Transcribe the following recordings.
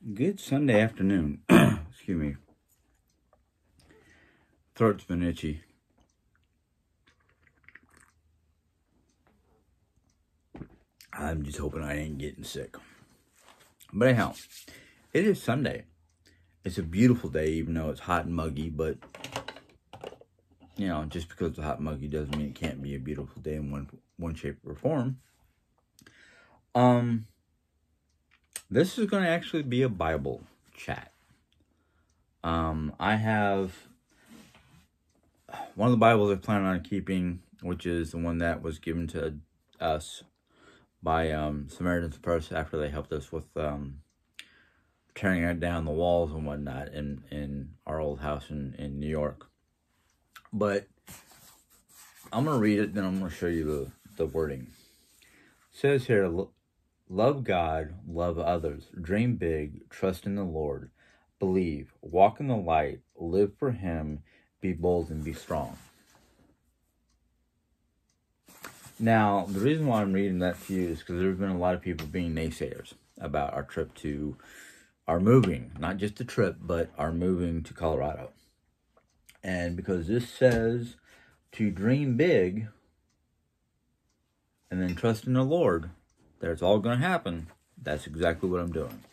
Good Sunday afternoon. Excuse me. Throat's been itchy. I'm just hoping I ain't getting sick. But anyhow, it is Sunday. It's a beautiful day, even though it's hot and muggy. But, just because it's hot and muggy doesn't mean it can't be a beautiful day in one shape or form. This is going to actually be a Bible chat. I have one of the Bibles I plan on keeping, which is the one that was given to us by Samaritan's Purse after they helped us with tearing down the walls and whatnot in our old house in New York. But I'm going to read it, then I'm going to show you the wording. It says here, love God, love others, dream big, trust in the Lord, believe, walk in the light, live for Him, be bold and be strong. Now, the reason why I'm reading that to you is because there's been a lot of people being naysayers about our moving, not just the trip, but our moving to Colorado. And because this says to dream big and then trust in the Lord, that it's all going to happen, that's exactly what I'm doing.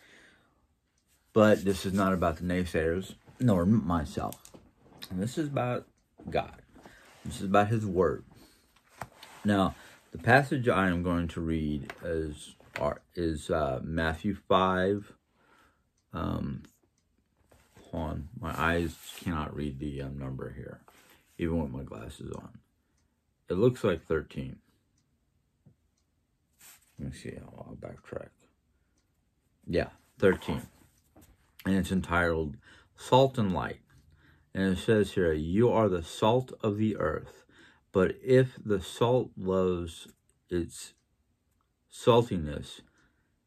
But this is not about the naysayers, nor myself. And this is about God. This is about His Word. Now, the passage I am going to read is Matthew 5. Hold on, my eyes cannot read the number here, even with my glasses on. It looks like 13. Let me see how I'll backtrack. Yeah, 13. And it's entitled Salt and Light. And it says here, you are the salt of the earth. But if the salt loses its saltiness,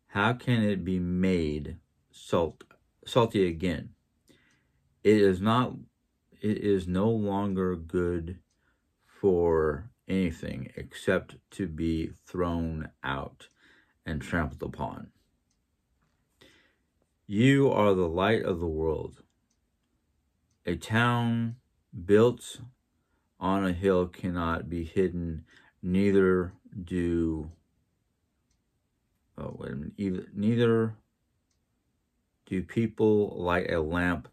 how can it be made salty again? It is no longer good for anything except to be thrown out and trampled upon. You are the light of the world. A town built on a hill cannot be hidden, neither do people light a lamp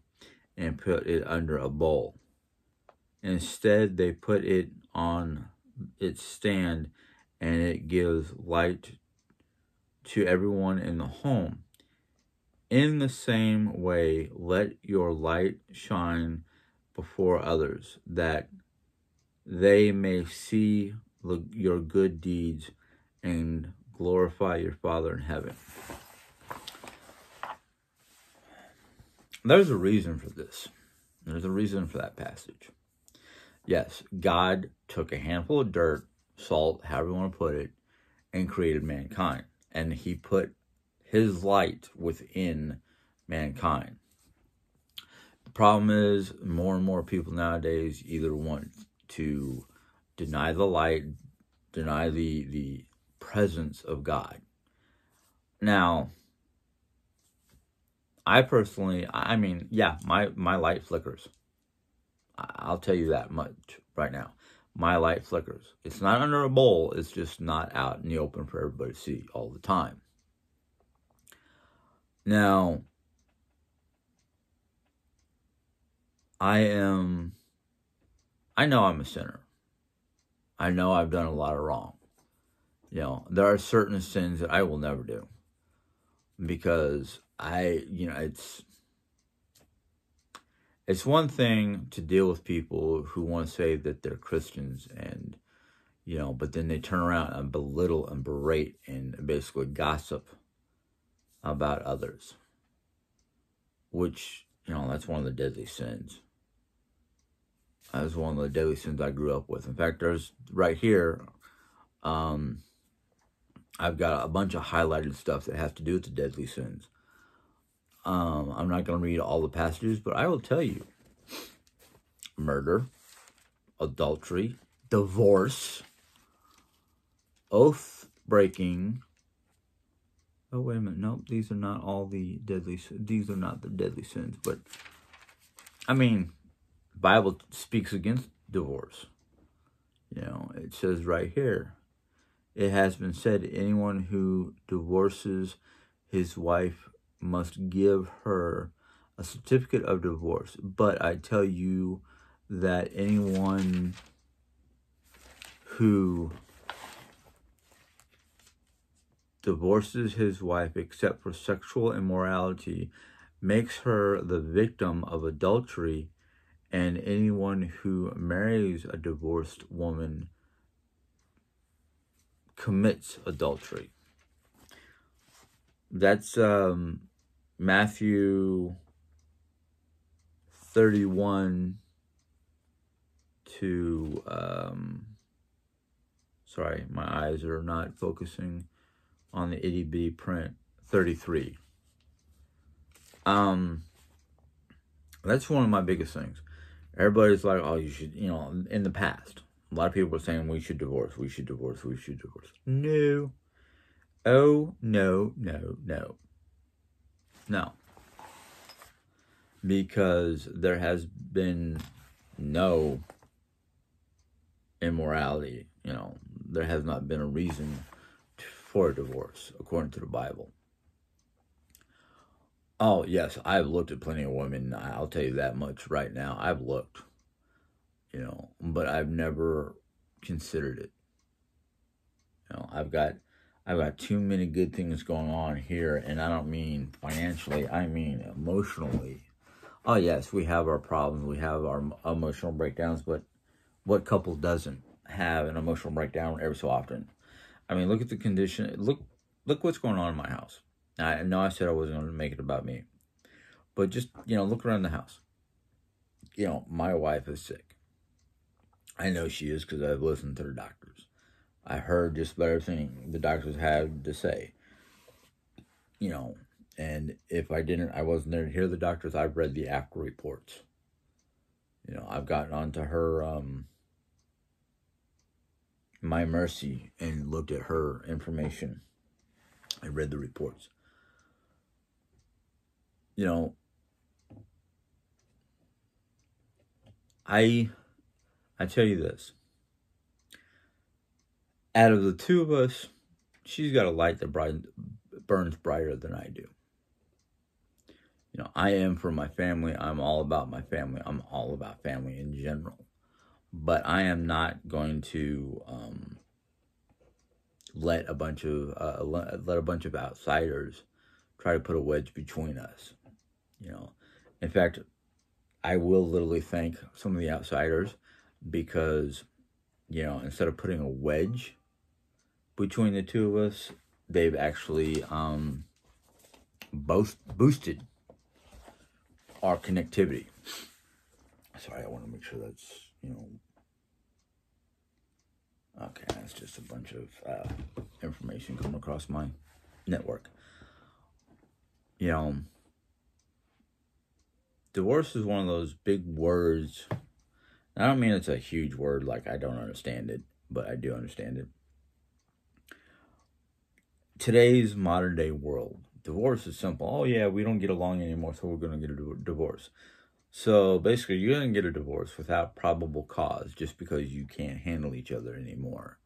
and put it under a bowl. Instead, they put it on its stand, and it gives light to everyone in the home. In the same way, let your light shine before others, that they may see your good deeds and glorify your Father in heaven. There's a reason for this. There's a reason for that passage. Yes, God took a handful of dirt, salt, however you want to put it, and created mankind. And He put His light within mankind. The problem is more and more people nowadays either want to deny the light, deny the presence of God. Now, I personally, my light flickers. I'll tell you that much right now. My light flickers. It's not under a bowl. It's just not out in the open for everybody to see all the time. Now, I know I'm a sinner. I know I've done a lot of wrong. There are certain sins that I will never do. Because it's one thing to deal with people who want to say that they're Christians and, but then they turn around and belittle and berate and basically gossip about others. Which, that's one of the deadly sins. That was one of the deadly sins I grew up with. In fact, there's right here, I've got a bunch of highlighted stuff that has to do with the deadly sins. I'm not going to read all the passages, but I will tell you. Murder, adultery, divorce, oath breaking, Oh, wait a minute. Nope, these are not all the deadly. These are not the deadly sins. But I mean, Bible speaks against divorce. You know, it says right here, it has been said, anyone who divorces his wife must give her a certificate of divorce. But I tell you that anyone who divorces his wife except for sexual immorality makes her the victim of adultery, and anyone who marries a divorced woman commits adultery. That's Matthew 31 to sorry, my eyes are not focusing on the itty bitty print. 33. That's one of my biggest things. Everybody's like, oh, you should, you know, in the past, a lot of people were saying we should divorce, we should divorce, we should divorce. No. Oh, no, no, no. No. Because there has been no immorality, you know, there has not been a reason for a divorce, according to the Bible. Oh, yes, I've looked at plenty of women, I'll tell you that much right now. I've looked, you know, but I've never considered it. You know, I've got too many good things going on here, and I don't mean financially, I mean emotionally. Oh, yes, we have our problems, we have our emotional breakdowns, but what couple doesn't have an emotional breakdown every so often? I mean, look at the condition. Look what's going on in my house. I know I said I wasn't going to make it about me, but just, you know, look around the house. You know, my wife is sick. I know she is because I've listened to the doctors. I heard just about everything the doctors had to say. You know, and if I wasn't there to hear the doctors, I've read the after reports. You know, I've gotten onto her, My Mercy, and looked at her information. I read the reports. You know, I tell you this. Out of the two of us, she's got a light that burns brighter than I do. You know, I am for my family. I'm all about my family. I'm all about family in general. But I am not going to let a bunch of outsiders try to put a wedge between us. You know, in fact, I will literally thank some of the outsiders because, you know, instead of putting a wedge between the two of us, they've actually boosted our connectivity. Sorry, I want to make sure that's, you know, okay, that's just a bunch of information coming across my network. You know, divorce is one of those big words. I don't mean it's a huge word, like I don't understand it, but I do understand it. Today's modern day world, divorce is simple. Oh yeah, we don't get along anymore, so we're going to get a divorce. So basically, you're going to get a divorce without probable cause just because you can't handle each other anymore.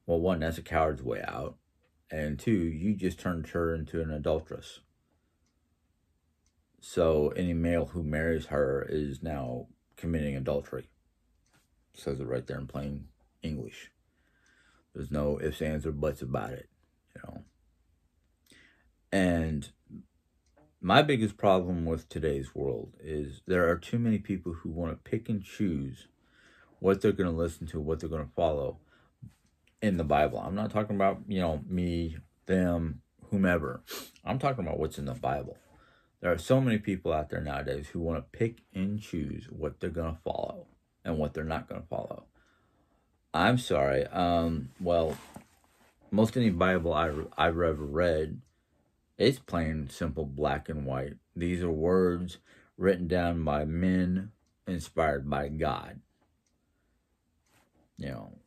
Well, one, that's a coward's way out. And two, you just turned her into an adulteress. So any male who marries her is now committing adultery. It says it right there in plain English. There's no ifs, ands, or buts about it, you know. And my biggest problem with today's world is there are too many people who want to pick and choose what they're going to listen to, what they're going to follow in the Bible. I'm not talking about, you know, me, them, whomever. I'm talking about what's in the Bible. There are so many people out there nowadays who want to pick and choose what they're going to follow and what they're not going to follow. I'm sorry. Well, most any Bible I've ever read, it's plain, simple, black and white. These are words written down by men inspired by God. You know,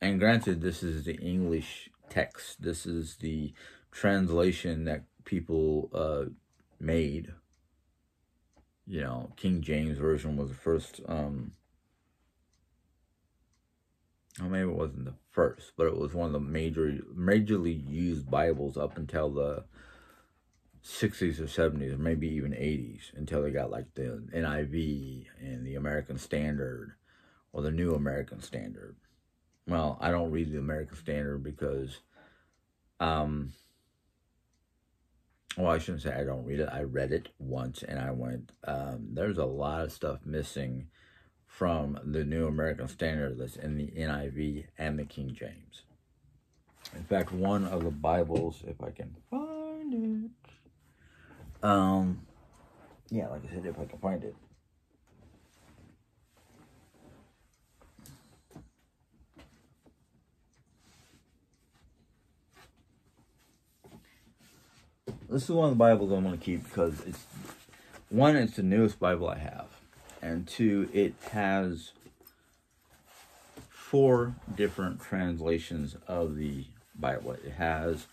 and granted, this is the English text. This is the translation that people made. King James Version was the first, well, maybe it wasn't the first, but it was one of the majorly used Bibles up until the 60s or 70s, or maybe even 80s, until they got like the NIV and the American Standard, or the New American Standard. Well, I don't read the American Standard because, well, I shouldn't say I don't read it. I read it once and I went, there's a lot of stuff missing from the New American Standard that's in the NIV and the King James. In fact, one of the Bibles, if I can find it, yeah, like I said, if I can find it. This is one of the Bibles I'm going to keep because it's the newest Bible I have. And two, it has 4 different translations of the Bible. It has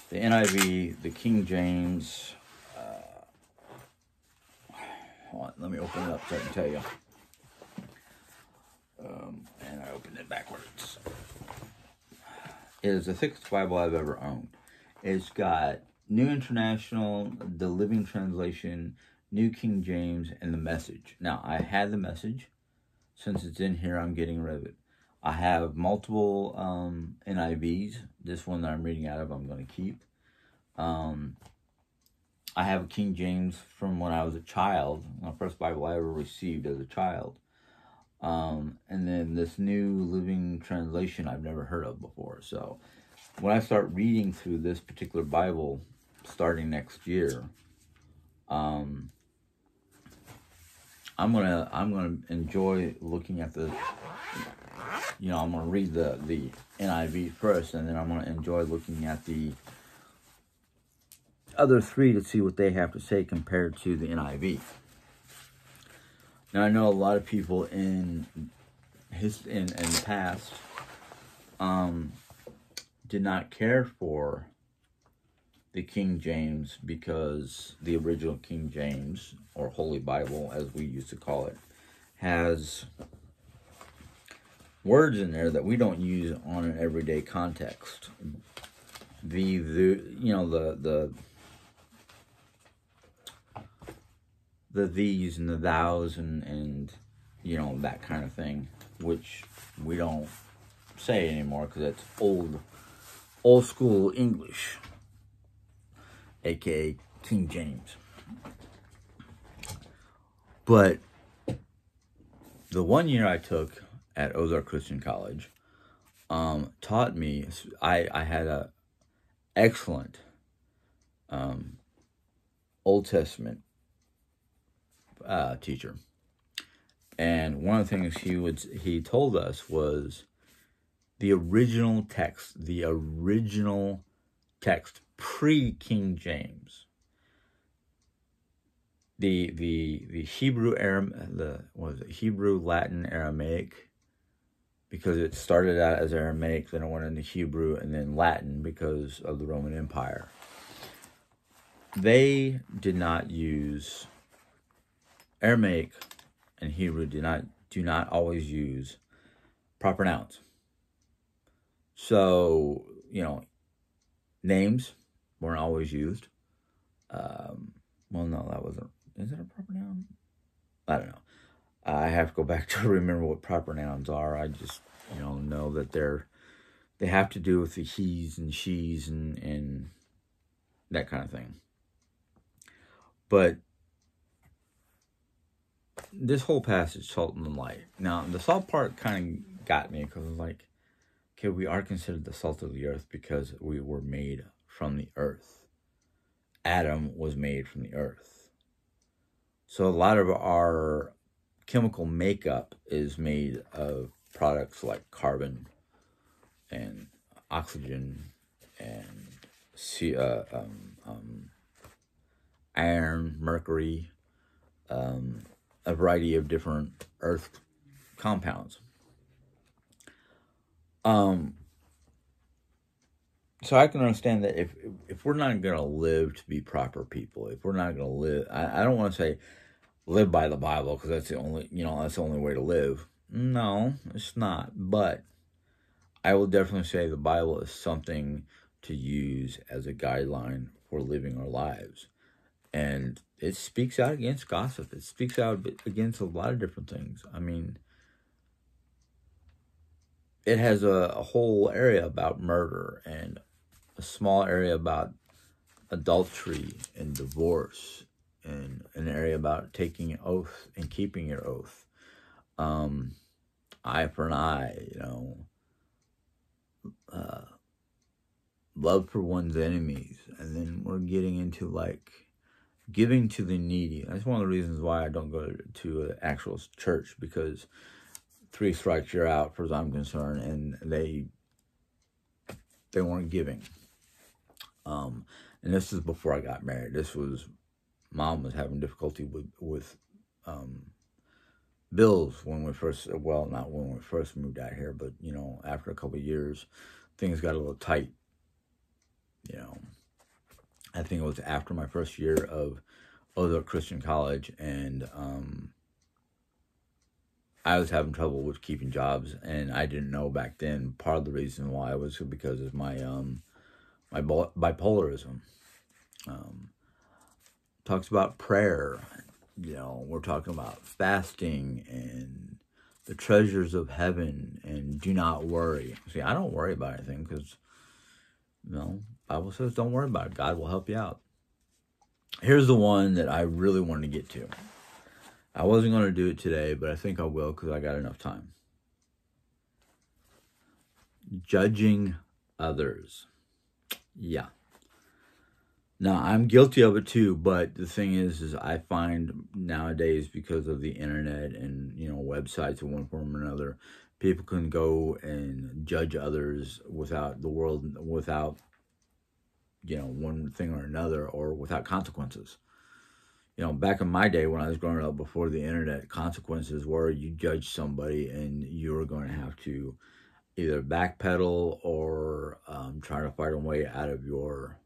the NIV, the King James. Hold on, let me open it up so I can tell you. And I opened it backwards. It is the thickest Bible I've ever owned. It's got New International, the Living Translation, New King James, and the Message. Now, I had the Message. Since it's in here, I'm getting rid of it. I have multiple NIVs. This one that I'm reading out of, I'm going to keep. I have a King James from when I was a child. My first Bible I ever received as a child. And then this New Living Translation I've never heard of before. So when I start reading through this particular Bible starting next year, I'm gonna enjoy looking at the, I'm gonna read the NIV first, and then I'm gonna enjoy looking at the other 3 to see what they have to say compared to the NIV. Now, I know a lot of people in the past did not care for the King James because the original King James, or Holy Bible as we used to call it, has words in there that we don't use on an everyday context. The these and the thous and that kind of thing, which we don't say anymore because it's old school English, aka King James. But the 1 year I took at Ozark Christian College taught me, I had a excellent Old Testament teacher, and one of the things he told us was the original text pre-King James, the Hebrew Hebrew, Latin, Aramaic, because it started out as Aramaic, then it went into Hebrew, and then Latin because of the Roman Empire. They did not use Aramaic, and Hebrew do not always use proper nouns. So, names weren't always used. Well, no, that wasn't. Is it a proper noun? I don't know. I have to go back to remember what proper nouns are. I just, know that they have to do with the he's and she's and that kind of thing. But this whole passage, salt and light. Now, the salt part kind of got me because I was like, okay, we are considered the salt of the earth because we were made from the earth. Adam was made from the earth. So a lot of our chemical makeup is made of products like carbon and oxygen and iron, mercury, a variety of different earth compounds. So I can understand that if we're not going to live to be proper people, if we're not going to live, I don't want to say live by the Bible because that's the only, that's the only way to live. No, it's not. But I will definitely say the Bible is something to use as a guideline for living our lives. And it speaks out against gossip. It speaks out against a lot of different things. I mean, it has a whole area about murder and a small area about adultery and divorce and an area about taking an oath and keeping your oath. Eye for an eye, love for one's enemies. And then we're getting into like giving to the needy. That's one of the reasons why I don't go to an actual church, because 3 strikes you're out, as I'm concerned, and they weren't giving. And this is before I got married. This was, Mom was having difficulty with bills when we first, well, not when we first moved out here, but, after a couple of years, things got a little tight. I think it was after my first year of Ozark Christian College, and I was having trouble with keeping jobs, and I didn't know back then. Part of the reason why was because of my my bipolarism. Talks about prayer. We're talking about fasting and the treasures of heaven, and do not worry. See, I don't worry about anything because, Bible says don't worry about it. God will help you out. Here's the one that I really wanted to get to. I wasn't going to do it today, but I think I will because I got enough time. Judging others. Yeah. Now, I'm guilty of it too, but the thing is I find nowadays, because of the internet and, websites in one form or another, people can go and judge others without one thing or another, or without consequences. Back in my day when I was growing up, before the internet, consequences were you judge somebody and you were going to have to either backpedal or try to fight a way out of your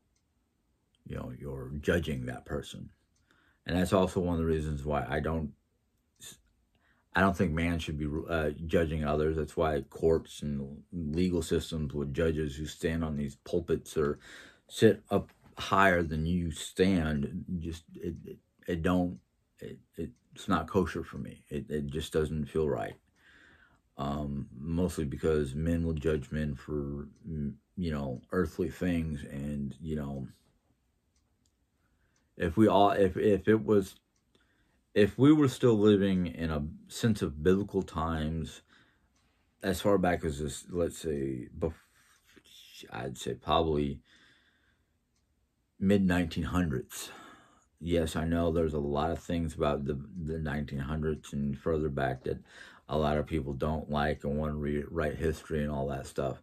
judging that person. And that's also one of the reasons why I don't think man should be judging others. That's why courts and legal systems with judges who stand on these pulpits or sit up higher than you stand, it's not kosher for me. It just doesn't feel right. Mostly because men will judge men for, earthly things. And, if we were still living in a sense of biblical times, as far back as this, let's say, I'd say probably mid-1900s. Yes, I know there's a lot of things about the 1900s and further back that a lot of people don't like and want to rewrite history and all that stuff.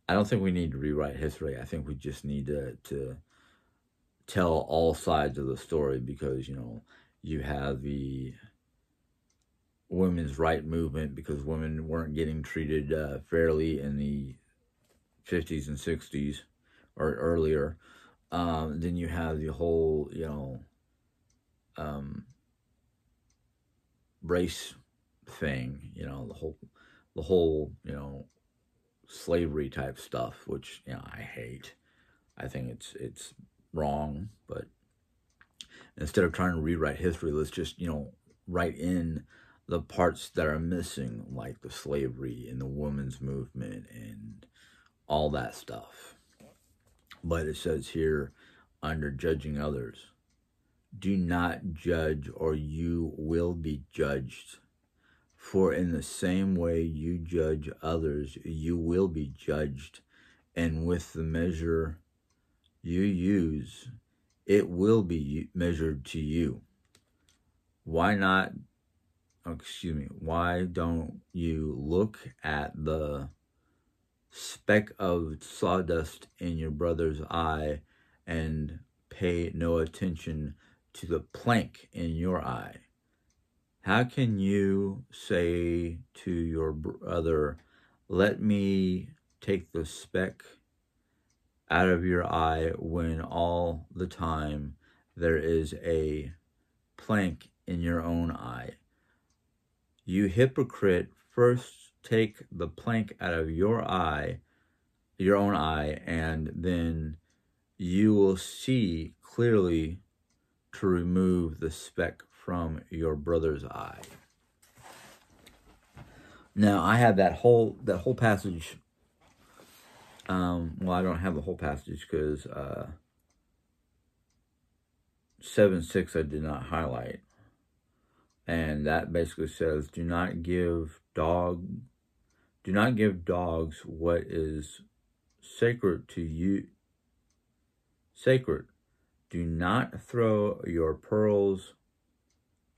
I don't think we need to rewrite history. I think we just need to tell all sides of the story, because, you have the women's right movement, because women weren't getting treated fairly in the 50s and 60s or earlier. Then you have the whole, race thing, the whole, slavery type stuff, which, I hate. I think it's wrong, but instead of trying to rewrite history, let's just, write in the parts that are missing, like the slavery and the women's movement and all that stuff. But it says here, under judging others, do not judge, or you will be judged. For in the same way you judge others, you will be judged. And with the measure you use, it will be measured to you. Why don't you look at the speck of sawdust in your brother's eye and pay no attention to the plank in your eye? How can you say to your brother, let me take the speck out of your eye when all the time there is a plank in your own eye? You hypocrite, first take the plank out of your own eye, and then you will see clearly to remove the speck from your brother's eye. Now, I have that whole passage. Well, I don't have the whole passage because 7:6 I did not highlight, and that basically says, "Do not give dogs what is sacred to you. Sacred. Do not throw your pearls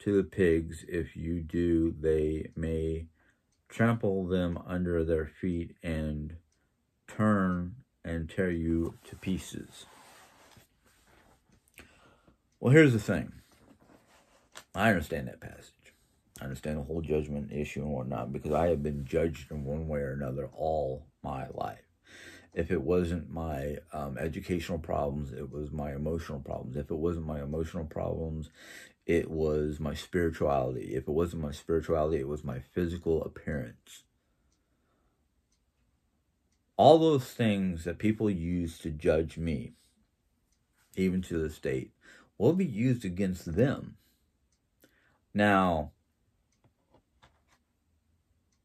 to the pigs. If you do, they may trample them under their feet and turn and tear you to pieces." Well, here's the thing. I understand that passage. I understand the whole judgment issue and whatnot, because I have been judged in one way or another all my life. If it wasn't my educational problems, it was my emotional problems. If it wasn't my emotional problems, it was my spirituality. If it wasn't my spirituality, it was my physical appearance. All those things that people use to judge me, even to this date, will be used against them. Now,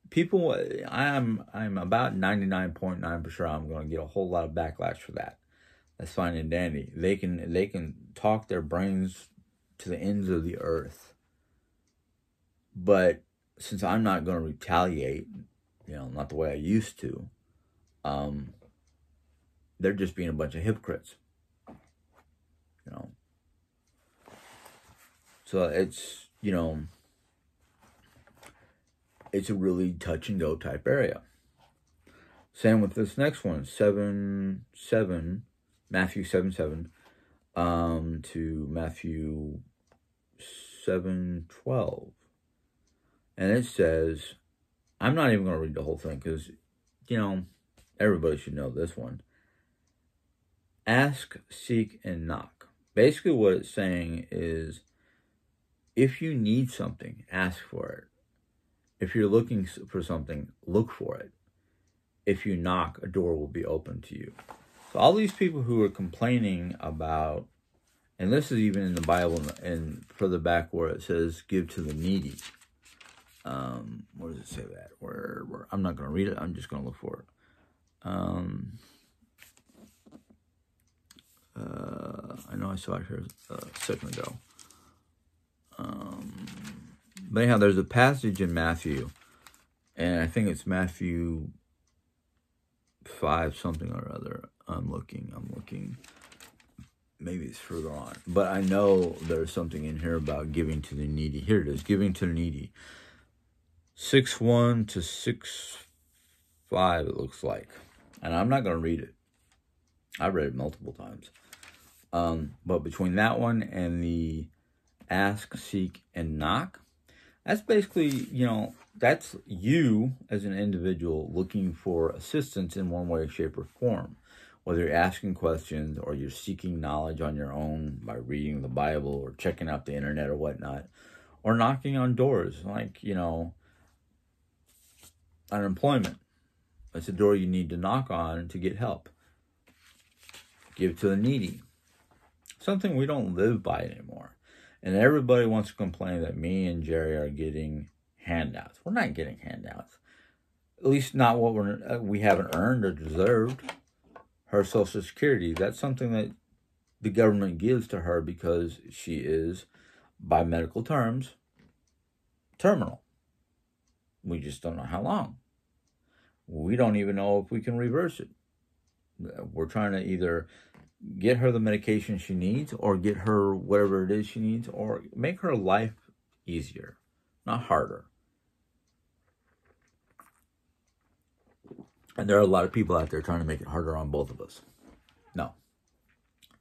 people, I'm about 99.9% sure I'm going to get a whole lot of backlash for that. That's fine and dandy. They can talk their brains to the ends of the earth. But since I'm not going to retaliate, not the way I used to, they're just being a bunch of hypocrites. So it's, it's a really touch and go type area. Same with this next one, 7:7, Matthew 7:7, to Matthew 7:12. And it says, I'm not even going to read the whole thing because, everybody should know this one. Ask, seek, and knock. Basically what it's saying is, if you need something, ask for it. If you're looking for something, look for it. If you knock, a door will be open to you. So all these people who are complaining about, and this is even in the Bible and further back where it says, give to the needy. Where does it say that? Where I'm not going to read it. I'm just going to look for it. I know I saw it here a second ago. But anyhow, there's a passage in Matthew, and I think it's Matthew 5 something or other. I'm looking. Maybe it's further on. But I know there's something in here about giving to the needy. Here it is, giving to the needy. 6:1 to 6:5 it looks like. And I'm not going to read it. I've read it multiple times. But between that one and the ask, seek, and knock, that's basically, that's you as an individual looking for assistance in one way, shape, or form. Whether you're asking questions or you're seeking knowledge on your own by reading the Bible or checking out the internet or whatnot, or knocking on doors like, unemployment. That's a door you need to knock on to get help. Give to the needy. Something we don't live by anymore. And everybody wants to complain that me and Jerry are getting handouts. We're not getting handouts. At least not what we haven't earned or deserved. Her Social Security, that's something that the government gives to her because she is, by medical terms, terminal. We just don't know how long. We don't even know if we can reverse it. We're trying to either get her the medication she needs or get her whatever it is she needs or make her life easier, not harder. And there are a lot of people out there trying to make it harder on both of us. No.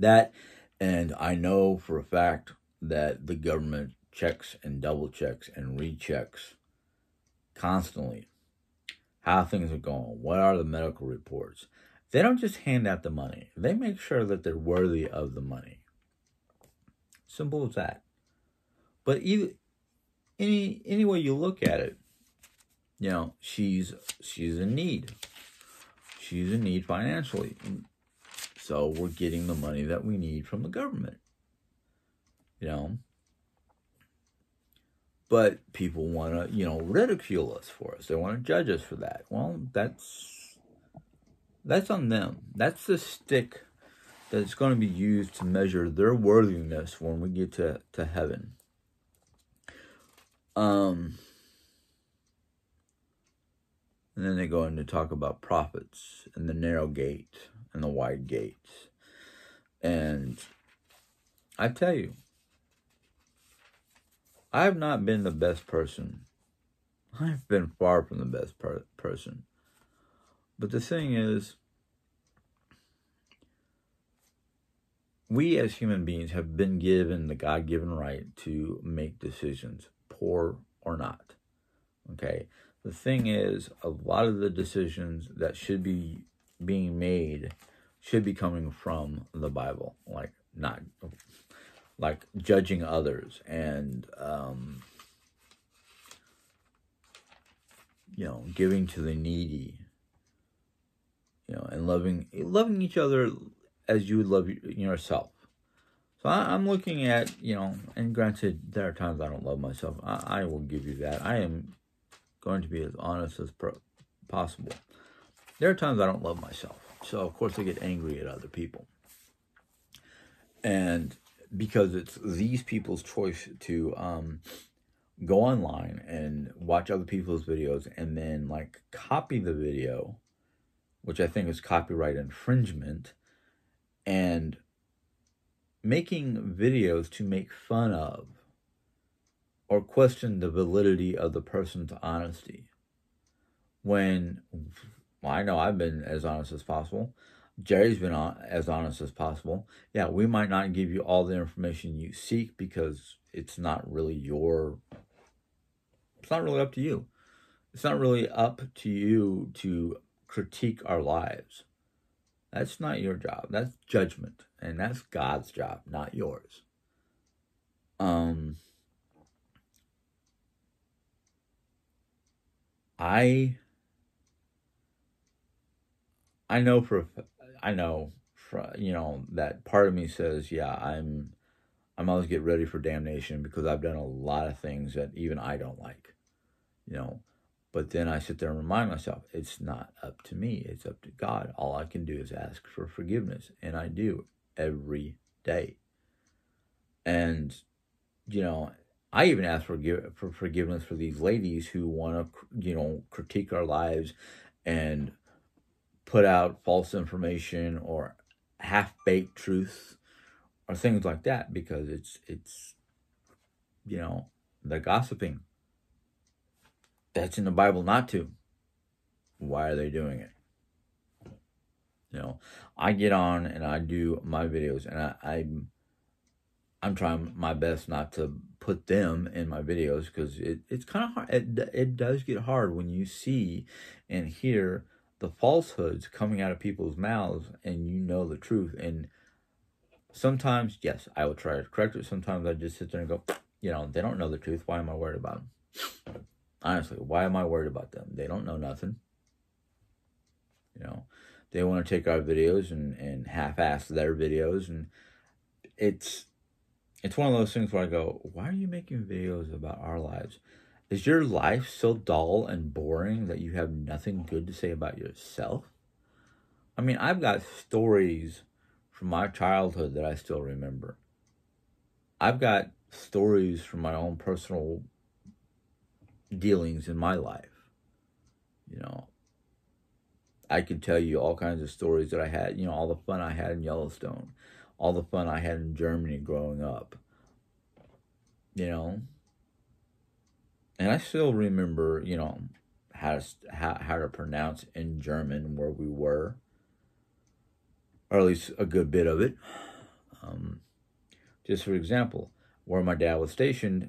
That, and I know for a fact that the government checks and double checks and rechecks constantly how things are going. What are the medical reports? They don't just hand out the money. They make sure that they're worthy of the money. Simple as that. But any way you look at it, she's in need. She's in need financially. So we're getting the money that we need from the government. But people want to, ridicule us for us. They want to judge us for that. Well, that's on them. That's the stick that's going to be used to measure their worthiness when we get to heaven. And then they go in to talk about prophets and the narrow gate and the wide gate. And I tell you, I've not been the best person. I've been far from the best person. But the thing is, we as human beings have been given the God-given right to make decisions, poor or not. Okay? The thing is, a lot of the decisions that should be being made should be coming from the Bible, like judging others and giving to the needy, and loving each other as you would love yourself. So I'm looking at, and granted, there are times I don't love myself. I will give you that. I am going to be as honest as possible. There are times I don't love myself. So, of course, I get angry at other people. And because it's these people's choice to go online and watch other people's videos and then, copy the video, which I think is copyright infringement, and making videos to make fun of or question the validity of the person's honesty. When, I know I've been as honest as possible. Jerry's been as honest as possible. Yeah, we might not give you all the information you seek because it's not really it's not really up to you. It's not really up to you to critique our lives. That's not your job. That's judgment. And that's God's job, not yours. I know that part of me says, yeah, I'm always get ready for damnation because I've done a lot of things that even I don't like, But then I sit there and remind myself, it's not up to me. It's up to God. All I can do is ask for forgiveness. And I do every day. And, I even ask for forgiveness for these ladies who want to, critique our lives and put out false information or half-baked truths or things like that because it's they're gossiping. That's in the Bible not to. Why are they doing it? I get on and I do my videos and I'm trying my best not to put them in my videos because it's kind of hard. It does get hard when you see and hear the falsehoods coming out of people's mouths and the truth. And sometimes, yes, I will try to correct it. Sometimes I just sit there and go, they don't know the truth. Why am I worried about them? Honestly, why am I worried about them? They don't know nothing. They want to take our videos and half-ass their videos. And it's one of those things where I go, why are you making videos about our lives? Is your life so dull and boring that you have nothing good to say about yourself? I mean, I've got stories from my childhood that I still remember. I've got stories from my own personal dealings in my life. I could tell you all kinds of stories that I had, all the fun I had in Yellowstone, all the fun I had in Germany growing up, and I still remember, how to pronounce in German where we were, or at least a good bit of it. Just for example, where my dad was stationed,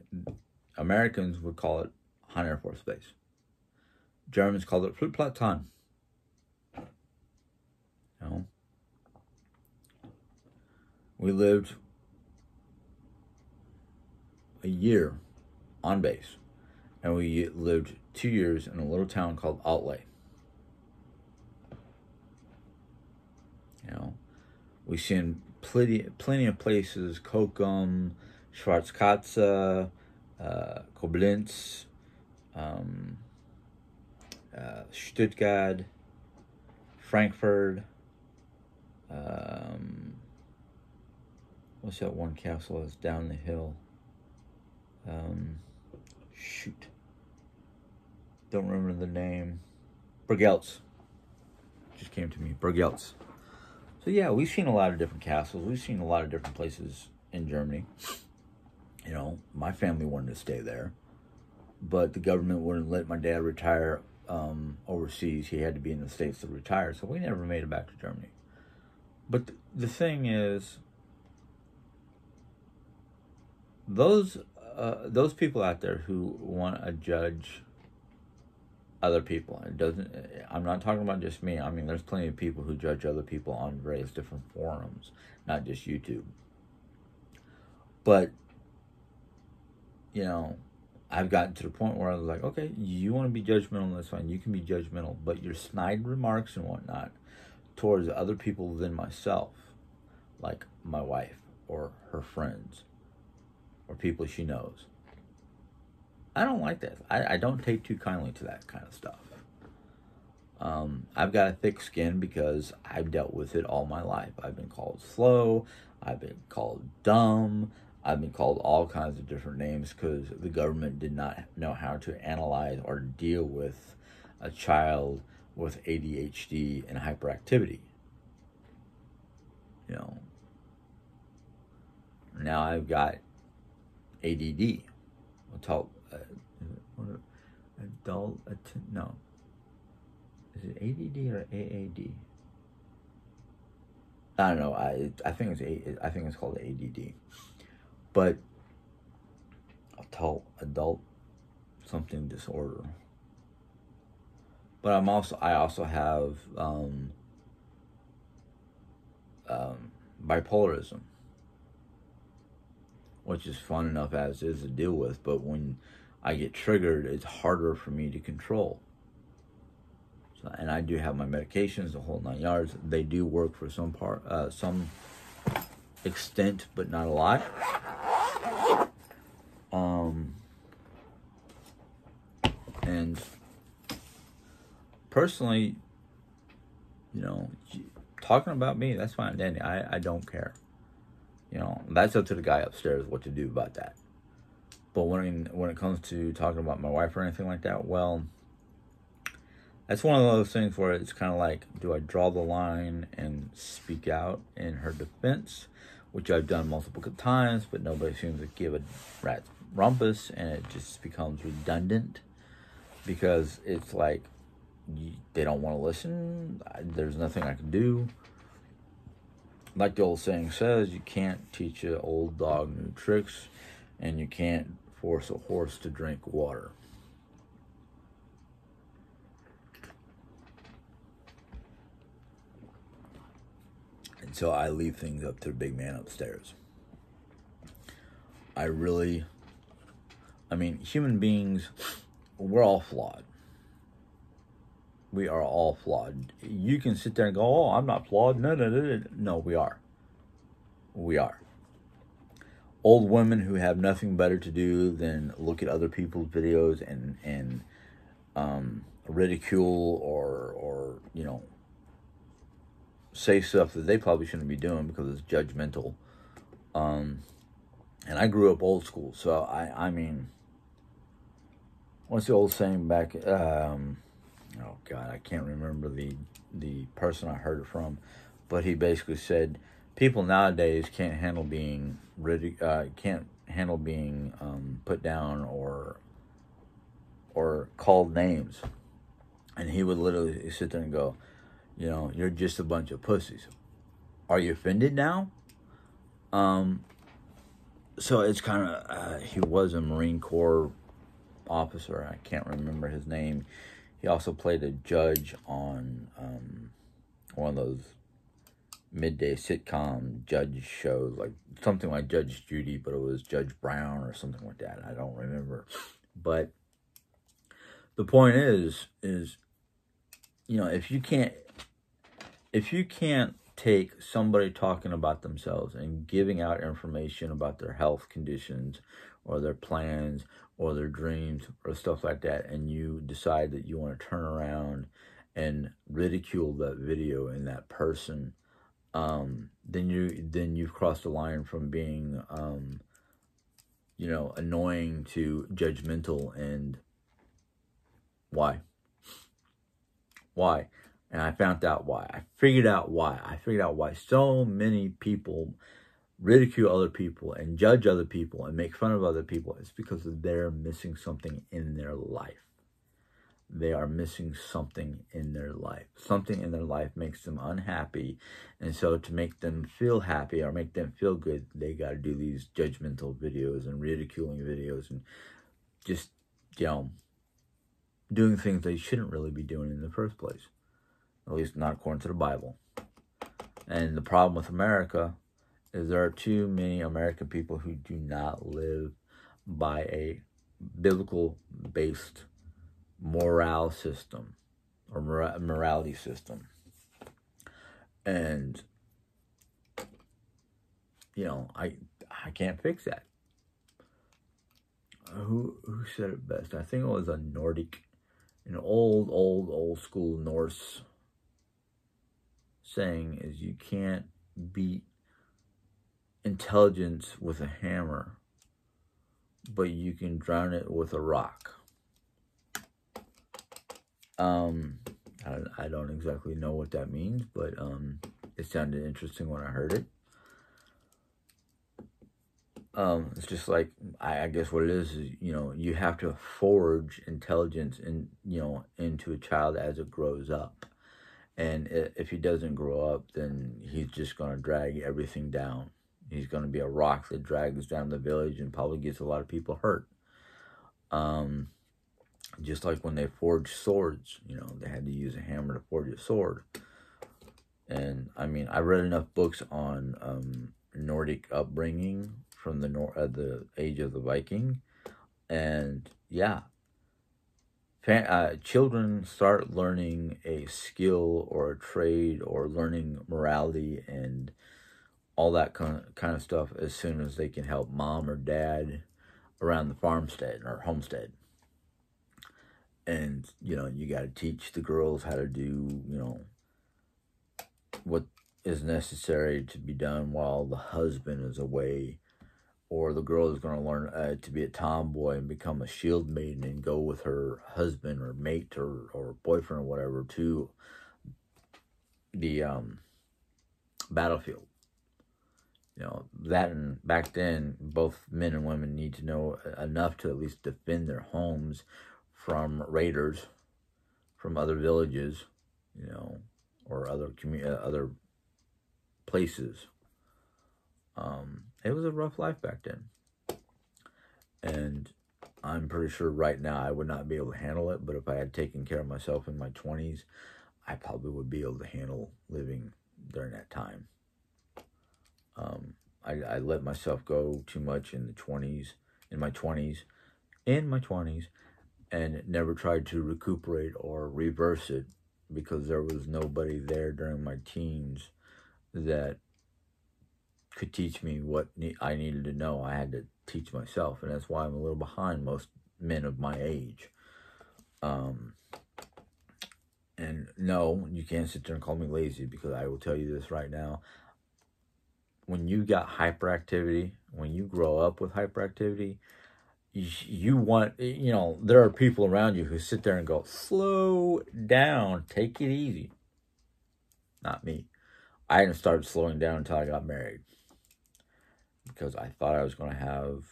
Americans would call it Han Air Force Base. Germans called it Flugplatz Hahn. We lived a year on base, and we lived 2 years in a little town called Outlay. You know, we've seen plenty of places: Kokum, Schwarzkatze, Koblenz, Stuttgart, Frankfurt. What's that one castle that's down the hill? Shoot. Don't remember the name. Burgeltz. Just came to me. Burgeltz. So yeah, we've seen a lot of different castles. We've seen a lot of different places in Germany. You know, my family wanted to stay there, but the government wouldn't let my dad retire overseas. He had to be in the States to retire, so we never made it back to Germany. But the thing is, those people out there who want to judge other people, I'm not talking about just me. I mean, there's plenty of people who judge other people on various different forums, not just YouTube. But, you know, I've gotten to the point where I was like, okay, you want to be judgmental, that's fine. You can be judgmental, but your snide remarks and whatnot towards other people than myself, like my wife or her friends or people she knows, I don't like that. I don't take too kindly to that kind of stuff. I've got a thick skin because I've dealt with it all my life. I've been called slow. I've been called dumb. I've been called all kinds of different names because the government did not know how to analyze or deal with a child with ADHD and hyperactivity. You know, now I've got ADD. No. Is it ADD or AAD? I don't know. I think it's called ADD. But adult something disorder. But I also have bipolarism, which is fun enough as is to deal with, but when I get triggered, it's harder for me to control. So, and I do have my medications, the whole 9 yards. They do work for some extent, but not a lot. And personally, you know, talking about me, that's fine, Danny. I don't care. You know, that's up to the guy upstairs what to do about that. But when it comes to talking about my wife or anything like that, well, that's one of those things where it's kind of like, do I draw the line and speak out in her defense, which I've done multiple times, but nobody seems to give a rat's rumpus, and it just becomes redundant because it's like they don't want to listen. There's nothing I can do. Like the old saying says, you can't teach an old dog new tricks, and you can't force a horse to drink water. And so I leave things up to the big man upstairs. Human beings, we're all flawed. We are all flawed. You can sit there and go, oh, I'm not flawed. No, we are. We are. Old women who have nothing better to do than look at other people's videos and ridicule or you know, say stuff that they probably shouldn't be doing because it's judgmental. And I grew up old school, so I mean, what's the old saying back? Oh God, I can't remember the person I heard it from, but he basically said people nowadays can't handle being put down or called names, and he would literally sit there and go, you know, you're just a bunch of pussies. Are you offended now? So it's kind of he was a Marine Corps officer. I can't remember his name. He also played a judge on one of those midday sitcom judge shows, like something like Judge Judy, but it was Judge Brown or something like that. I don't remember. But the point is, you know, if you can't take somebody talking about themselves and giving out information about their health conditions or their plans or their dreams or stuff like that, and you decide that you want to turn around and ridicule that video and that person, then you've crossed the line from being you know, annoying to judgmental. And why? And I found out why. I figured out why so many people ridicule other people and judge other people and make fun of other people. It's because they're missing something in their life. They are missing something in their life. Something in their life makes them unhappy. And so to make them feel happy or make them feel good, they got to do these judgmental videos and ridiculing videos and just, you know, doing things they shouldn't really be doing in the first place. At least not according to the Bible. And the problem with America is there are too many American people who do not live by a biblical-based morale system or morality system. And, you know, I can't fix that. Who said it best? I think it was a Nordic, an old school Norse saying is you can't beat intelligence with a hammer, but you can drown it with a rock. I don't exactly know what that means, but it sounded interesting when I heard it. It's just like, I guess what it is, you know, you have to forge intelligence into a child as it grows up. And if he doesn't grow up, then he's just going to drag everything down. He's going to be a rock that drags down the village and probably gets a lot of people hurt. Just like when they forged swords, you know, they had to use a hammer to forge a sword. And, I mean, I read enough books on Nordic upbringing from the age of the Viking. And, yeah. Children start learning a skill or a trade or learning morality and all that kind of stuff as soon as they can help mom or dad around the farmstead or homestead. And, you know, you got to teach the girls how to do, you know, what is necessary to be done while the husband is away. Or the girl is going to learn to be a tomboy and become a shield maiden and go with her husband or mate or boyfriend or whatever to the battlefield. You know, that, and back then, both men and women need to know enough to at least defend their homes from raiders, from other villages, you know, or other places. It was a rough life back then. And I'm pretty sure right now I would not be able to handle it, but if I had taken care of myself in my 20s, I probably would be able to handle living during that time. I let myself go too much in my 20s, and never tried to recuperate or reverse it because there was nobody there during my teens that could teach me what I needed to know. I had to teach myself, and that's why I'm a little behind most men of my age. And no, you can't sit there and call me lazy, because I will tell you this right now. When you got hyperactivity, when you grow up with hyperactivity, you want, you know, there are people around you who sit there and go, slow down, take it easy. Not me. I hadn't started slowing down until I got married, because I thought I was going to have,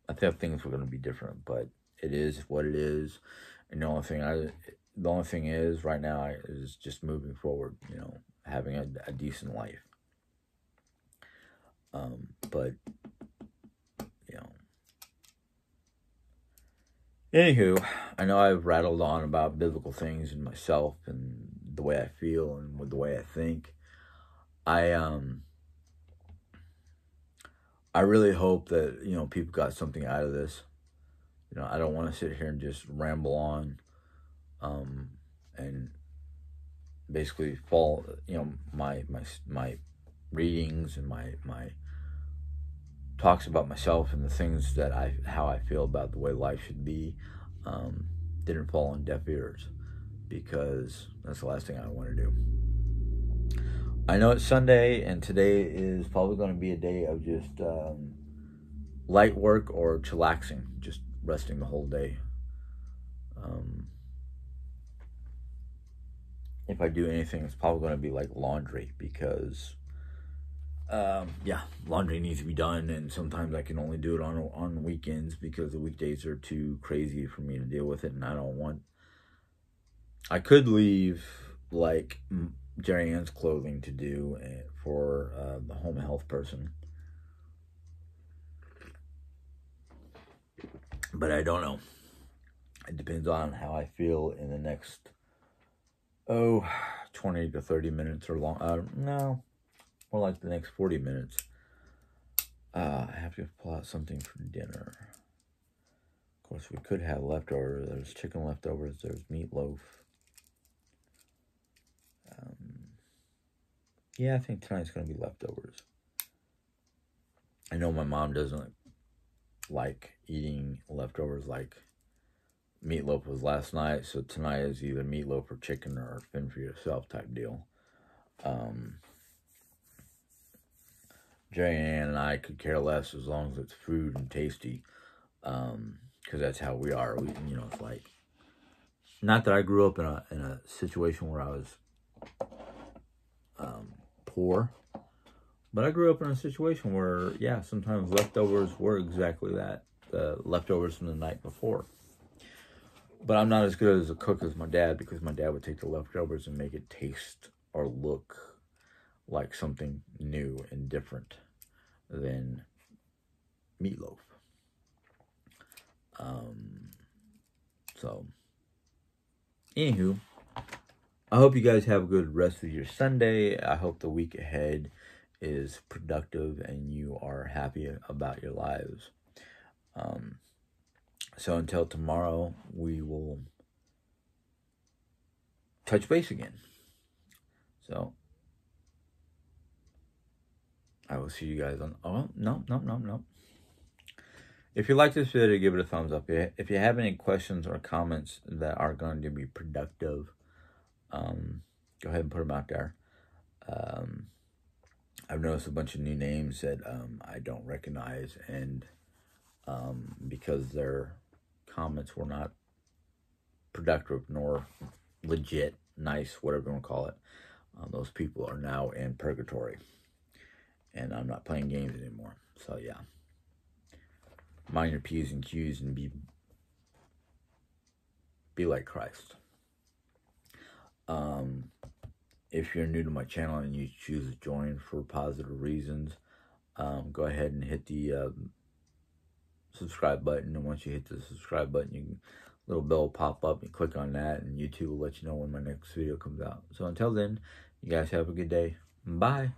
I thought things were going to be different, but it is what it is. And the only thing is right now is just moving forward, you know, having a decent life. But, you know, anywho, I know I've rattled on about biblical things and myself and the way I feel and with the way I think. I really hope that, you know, people got something out of this. You know, I don't want to sit here and just ramble on, and basically fall, you know, my readings and my talks about myself and the things that how I feel about the way life should be, didn't fall on deaf ears, because that's the last thing I want to do. I know it's Sunday, and today is probably going to be a day of just light work or chillaxing, just resting the whole day. If I do anything, it's probably going to be like laundry, because yeah, laundry needs to be done, and sometimes I can only do it on weekends because the weekdays are too crazy for me to deal with it, and I don't want. I could leave like Jerry Ann's clothing to do for the home health person, but I don't know. It depends on how I feel in the next 20 to 30 minutes or long. No, more like the next 40 minutes. I have to pull out something for dinner. Of course, we could have leftovers. There's chicken leftovers. There's meatloaf. Yeah, I think tonight's going to be leftovers. I know my mom doesn't like eating leftovers like meatloaf was last night, so tonight is either meatloaf or chicken or fend for yourself type deal. Jerry Ann and I could care less as long as it's food and tasty, because that's how we are. We, you know, it's like, not that I grew up in a situation where I was poor, but I grew up in a situation where, yeah, sometimes leftovers were exactly that, the leftovers from the night before. But I'm not as good as a cook as my dad, because my dad would take the leftovers and make it taste or look like something new and different than meatloaf. So, anywho, I hope you guys have a good rest of your Sunday. I hope the week ahead is productive and you are happy about your lives. So until tomorrow, we will touch base again. So I will see you guys on. Oh, no. If you like this video, give it a thumbs up. If you have any questions or comments that are going to be productive, go ahead and put them out there. I've noticed a bunch of new names that I don't recognize, and because their comments were not productive nor legit, nice, whatever you want to call it, those people are now in purgatory, and I'm not playing games anymore. So yeah, mind your P's and Q's and be like Christ. If you're new to my channel and you choose to join for positive reasons, go ahead and hit the subscribe button. And once you hit the subscribe button, little bell will pop up, and click on that, and YouTube will let you know when my next video comes out. So until then, you guys have a good day. Bye.